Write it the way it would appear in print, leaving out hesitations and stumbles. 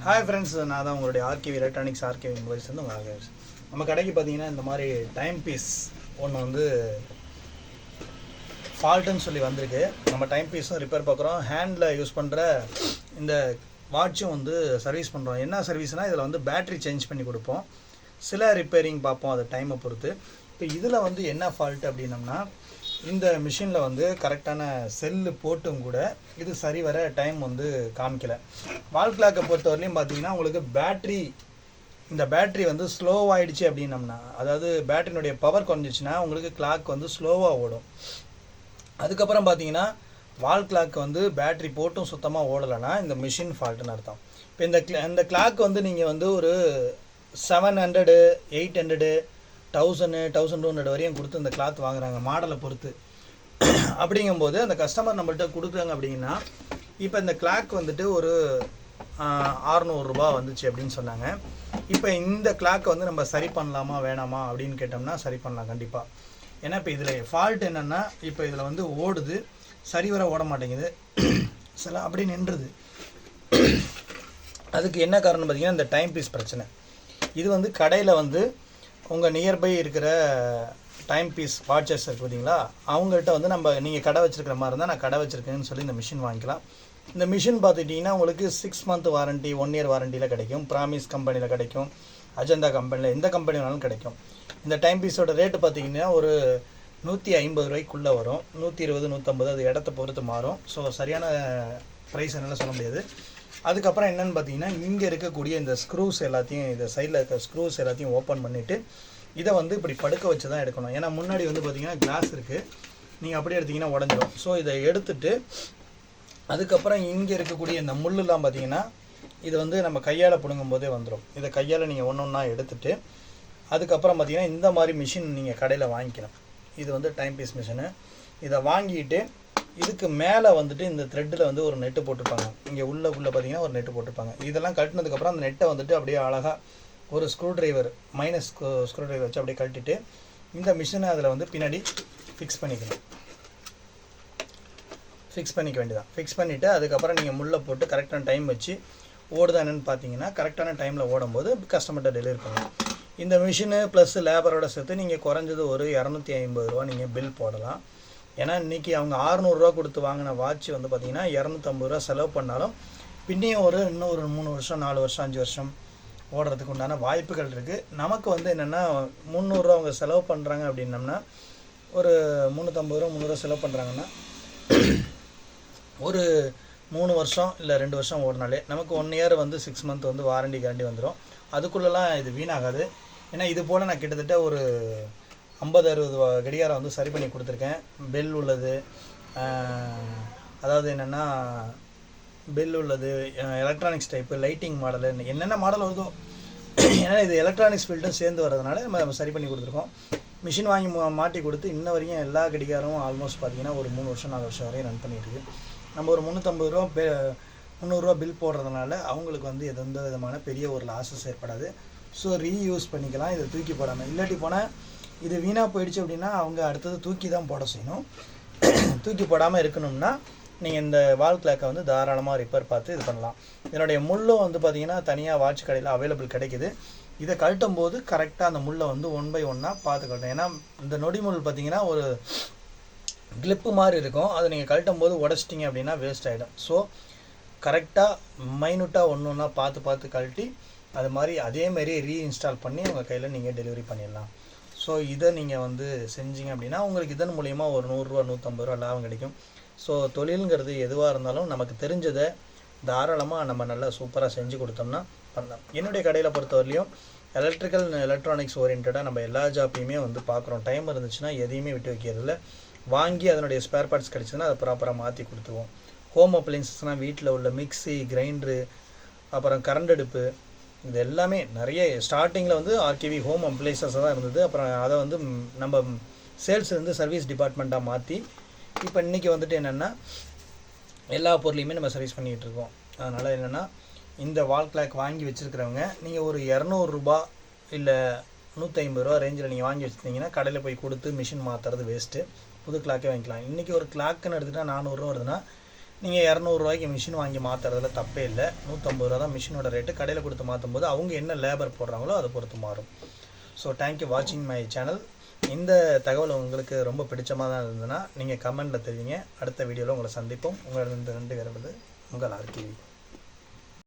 Hi friends, நான் தான் உங்களுடைய ஆர்கேவி எலக்ட்ரானிக்ஸ் ஆர்கேவி மொபைல்ஸ் வந்து உங்கள் ஆர்கேவிஸ். நம்ம கடைக்கு பார்த்தீங்கன்னா இந்த மாதிரி டைம் பீஸ் ஒன்று வந்து ஃபால்ட்டுன்னு சொல்லி வந்திருக்கு. நம்ம டைம் பீஸும் ரிப்பேர் பார்க்குறோம், ஹேண்டில் யூஸ் பண்ணுற இந்த வாட்சும் வந்து சர்வீஸ் பண்ணுறோம். என்ன சர்வீஸ்னால் இதில் வந்து பேட்ரி சேஞ்ச் பண்ணி கொடுப்போம், சில ரிப்பேரிங் பார்ப்போம், அது டைமை பொறுத்து. இப்போ இதில் வந்து என்ன ஃபால்ட்டு அப்படின்னம்னா, இந்த மிஷினில் வந்து கரெக்டான செல்லு போட்டும் கூட இது சரி வர டைம் வந்து காமிக்கலை. வால் கிளாக்கை பொறுத்தவரையிலையும் பார்த்தீங்கன்னா உங்களுக்கு இந்த பேட்ரி வந்து ஸ்லோவாகிடுச்சு அப்படின்னம்னா, அதாவது பேட்டரியினுடைய பவர் குறைஞ்சிச்சுன்னா உங்களுக்கு கிளாக் வந்து ஸ்லோவாக ஓடும். அதுக்கப்புறம் பார்த்தீங்கன்னா வால் கிளாக் வந்து பேட்ரி போட்டும் சுத்தமாக ஓடலைன்னா இந்த மிஷின் ஃபால்ட்டுன்னு அர்த்தம். இப்போ இந்த கிளாக் வந்து நீங்கள் வந்து ஒரு 700, 800, 1000, 1200 வரையும் கொடுத்து இந்த கிளாத் வாங்குறாங்க மாடலை பொறுத்து. அப்படிங்கும்போது அந்த கஸ்டமர் நம்மள்கிட்ட கொடுக்குறாங்க அப்படின்னா, இப்போ இந்த கிளாக் வந்துட்டு ஒரு 600 ரூபா வந்துச்சு அப்படின்னு சொன்னாங்க. இப்போ இந்த கிளாக்கை வந்து நம்ம சரி பண்ணலாமா வேணாமா அப்படின்னு கேட்டோம்னா சரி பண்ணலாம் கண்டிப்பாக. ஏன்னா இப்போ இதில் ஃபால்ட் என்னென்னா, இப்போ இதில் வந்து ஓடுது, சரிவர ஓட மாட்டேங்குது, சில அப்படி நின்றுது. அதுக்கு என்ன காரணம் பார்த்தீங்கன்னா இந்த டைம் பீஸ் பிரச்சனை. இது வந்து கடையில் வந்து உங்கள் நியர்பை இருக்கிற டைம் பீஸ் வாட்சஸ் இருக்குது பார்த்தீங்களா, அவங்கள்ட்ட வந்து நீங்கள் கடை வச்சுருக்கிற மாதிரி இருந்தால் நான் கடை வச்சுருக்கேன்னு சொல்லி இந்த மிஷின் வாங்கிக்கலாம். இந்த மிஷின் பார்த்துட்டிங்கன்னா உங்களுக்கு 6 மந்த் வாரண்ட்டி, 1 இயர் வாரண்டியில் கிடைக்கும். ப்ராமிஸ் கம்பெனியில் கிடைக்கும், அஜந்தா கம்பெனியில், எந்த கம்பெனி வேணாலும் கிடைக்கும். இந்த டைம் பீஸோட ரேட்டு பார்த்திங்கன்னா ஒரு 150 ரூபாய்க்குள்ளே வரும், 120, 150 அது இடத்த பொறுத்து மாறும். ஸோ சரியான ப்ரைஸ் என்னால் சொல்ல முடியாது. அதுக்கப்புறம் என்னென்னு பார்த்தீங்கன்னா, இங்கே இருக்கக்கூடிய இந்த ஸ்க்ரூஸ் எல்லாத்தையும், இந்த சைடில் இருக்க ஸ்க்ரூஸ் எல்லாத்தையும் ஓப்பன் பண்ணிவிட்டு இதை வந்து இப்படி படுக்க வச்சு தான் எடுக்கணும். ஏன்னா முன்னாடி வந்து பார்த்திங்கன்னா கிளாஸ் இருக்குது, நீங்கள் அப்படியே எடுத்திங்கன்னா உடஞ்சிடும். ஸோ இதை எடுத்துட்டு அதுக்கப்புறம் இங்கே இருக்கக்கூடிய இந்த முள்ளெலாம் பார்த்திங்கன்னா இது வந்து நம்ம கையால் பிடுங்கும் போதே வந்துடும். இதை கையால் நீங்கள் ஒன்று ஒன்றா எடுத்துகிட்டு அதுக்கப்புறம் பார்த்திங்கன்னா இந்த மாதிரி மிஷின் நீங்கள் கடையில் வாங்கிக்கணும். இது வந்து டைம் பீஸ் மிஷினு. இதை வாங்கிட்டு இதுக்கு மேலே வந்துட்டு இந்த த்ரெட்டில் வந்து ஒரு நெட்டு போட்டிருப்பாங்க, இங்கே உள்ளே பார்த்திங்கன்னா ஒரு நெட்டு போட்டிருப்பாங்க. இதெல்லாம் கட்டினதுக்கப்புறம் அந்த நெட்டை வந்துட்டு அப்படியே அழகாக ஒரு screw driver, minus screw driver வச்சு அப்படியே கழட்டிட்டு இந்த மிஷினை அதில் வந்து பின்னாடி ஃபிக்ஸ் பண்ணிக்கணும். ஃபிக்ஸ் பண்ணிக்க வேண்டியதான். ஃபிக்ஸ் பண்ணிவிட்டு அதுக்கப்புறம் நீங்கள் முள்ளை போட்டு கரெக்டான டைம் வச்சு ஓடுதா என்னென்னு பார்த்தீங்கன்னா, கரெக்டான டைமில் ஓடும்போது கஸ்டமர்கிட்ட டெலிவரி பண்ணலாம். இந்த மிஷினு ப்ளஸ் லேபரோட சேர்த்து நீங்கள் குறைஞ்சது ஒரு 250 ரூபா நீங்கள் பில் போடலாம். ஏன்னா இன்றைக்கி அவங்க 600 ரூபா கொடுத்து வாங்கின வாட்ச் வந்து பார்த்திங்கன்னா 250 ரூபா செலவு பண்ணாலும் பின்னையும் இன்னும் ஒரு 3 வருஷம், 4 வருஷம், 5 வருஷம் ஓடுறதுக்கு உண்டான வாய்ப்புகள் இருக்குது. நமக்கு வந்து என்னென்னா 300 ரூபா அவங்க செலவு பண்ணுறாங்க அப்படின்னம்னா, ஒரு 350 ரூபா 300 செலவு பண்ணுறாங்கன்னா ஒரு 3 வருஷம் இல்லை 2 வருஷம் ஓடினாலே நமக்கு 1 இயர் வந்து 6 மந்த் வந்து வாரண்டி கேரண்டி வந்துடும். அதுக்குள்ளெல்லாம் இது வீணாகாது. ஏன்னா இது போல் நான் கிட்டத்தட்ட ஒரு 50-60 கடிகாரம் வந்து சரி பண்ணி கொடுத்துருக்கேன். பெல் உள்ளது, அதாவது என்னென்னா பெல் உள்ளது, எலக்ட்ரானிக்ஸ் டைப்பு, லைட்டிங் மாடலு, என்னென்ன மாடல் வருதோ. ஏன்னா இது எலக்ட்ரானிக்ஸ் ஃபீல்டும் சேர்ந்து வரதுனால நம்ம சரி பண்ணி கொடுத்துருக்கோம். மிஷின் வாங்கி மாட்டி கொடுத்து இன்ன வரைக்கும் எல்லா கடிகாரமும் ஆல்மோஸ்ட் பார்த்திங்கன்னா ஒரு 3 வருஷம் 4 வருஷம் வரையும் ரன் பண்ணிகிட்டு இருக்கு. நம்ம ஒரு 350 ரூபா 300 ரூபா பில் போடுறதுனால அவங்களுக்கு வந்து எந்த விதமான பெரிய ஒரு லாஸஸ் ஏற்படாது. ஸோ ரீயூஸ் பண்ணிக்கலாம், இதை தூக்கி போடாமல். இல்லாட்டி போனால் இது வீணாக போயிடுச்சு அப்படின்னா அவங்க அடுத்தது தூக்கி தான் போட செய்யணும். தூக்கி போடாமல் இருக்கணும்னா நீங்கள் இந்த வால் கிளாக்கை வந்து தாராளமாக ரிப்பேர் பார்த்து இது பண்ணலாம். இதனுடைய முள்ளும் வந்து பார்த்திங்கன்னா தனியாக வாட்ச் கடையில் அவைலபிள் கிடைக்குது. இதை கழட்டும் போது கரெக்டாக அந்த முள்ளை வந்து 1 by 1 பார்த்து கழட்டும். ஏன்னா இந்த நொடி முள் பார்த்திங்கன்னா ஒரு கிளிப்பு மாதிரி இருக்கும், அதை நீங்கள் கழட்டும் போது உடச்சிட்டிங்க அப்படின்னா வேஸ்ட் ஆகிடும். ஸோ கரெக்டாக மைனூட்டாக ஒன்று பார்த்து கழட்டி அது மாதிரி அதேமாரி ரீஇன்ஸ்டால் பண்ணி உங்கள் கையில் நீங்கள் டெலிவரி பண்ணிடலாம். ஸோ இதை நீங்கள் வந்து செஞ்சீங்க அப்படின்னா உங்களுக்கு இதன் மூலிமா ஒரு 100 ரூபா 150 ரூபா லாபம் கிடைக்கும். ஸோ தொழிலுங்கிறது எதுவாக இருந்தாலும் நமக்கு தெரிஞ்சதை தாராளமாக நம்ம நல்லா சூப்பராக செஞ்சு கொடுத்தோம்னா பண்ணலாம். என்னுடைய கடையில் பொறுத்தவரையிலையும் எலக்ட்ரிக்கல் எலக்ட்ரானிக்ஸ் ஓரியன்டாக நம்ம எல்லா ஜாப்பையுமே வந்து பார்க்குறோம். டைம் இருந்துச்சுன்னா எதையுமே விட்டு வைக்கிறதில்ல. வாங்கி அதனுடைய ஸ்பேர் பார்ட்ஸ் கிடச்சிதுன்னா அதை ப்ராப்பராக மாற்றி கொடுத்துருவோம். ஹோம் அப்ளைன்சஸ்னால் வீட்டில் உள்ள மிக்ஸி, கிரைண்டரு, அப்புறம் கரண்ட் அடுப்பு, இது எல்லாமே நிறைய ஸ்டார்டிங்கில் வந்து ஆர்கேவி ஹோம் அப்ளைன்சஸாக தான் இருந்தது. அப்புறம் அதை வந்து நம்ம சேல்ஸ் வந்து சர்வீஸ் டிபார்ட்மெண்ட்டாக மாற்றி இப்போ இன்றைக்கி வந்துட்டு என்னென்னா எல்லா பொருளையுமே நம்ம சர்வீஸ் பண்ணிகிட்டு இருக்கோம். அதனால் என்னென்னா இந்த வால் கிளாக் வாங்கி வச்சுருக்கிறவங்க நீங்கள் ஒரு 200 ரூபா இல்லை 150 ரூபா ரேஞ்சில் நீங்கள் வாங்கி வச்சுருந்தீங்கன்னா கடையில் போய் கொடுத்து மிஷின் மாற்றுறது வேஸ்ட்டு. புது கிளாக்கே வாங்கிக்கலாம். இன்றைக்கி ஒரு கிளாக்குன்னு எடுத்துகிட்டா 400 ரூபா வருதுன்னா நீங்கள் இரநூறுவாய்க்கு மிஷின் வாங்கி மாற்றுறதுல தப்பே இல்லை. 150 ரூபா தான் மிஷினோட ரேட்டு. கடையில் கொடுத்து மாற்றும் போது அவங்க என்ன லேபர் போடுறாங்களோ அதை பொறுத்து மாறும். ஸோ தேங்க்யூ வாட்சிங் மை சேனல். இந்த தகவல் உங்களுக்கு ரொம்ப பிடிச்சமாக தான் இருந்ததுன்னா நீங்கள் கமெண்டில் தெரிவிங்க. அடுத்த வீடியோவில் உங்களை சந்திப்போம். உங்களிடம் 2 வருவது உங்கள் ஆர்டிவி.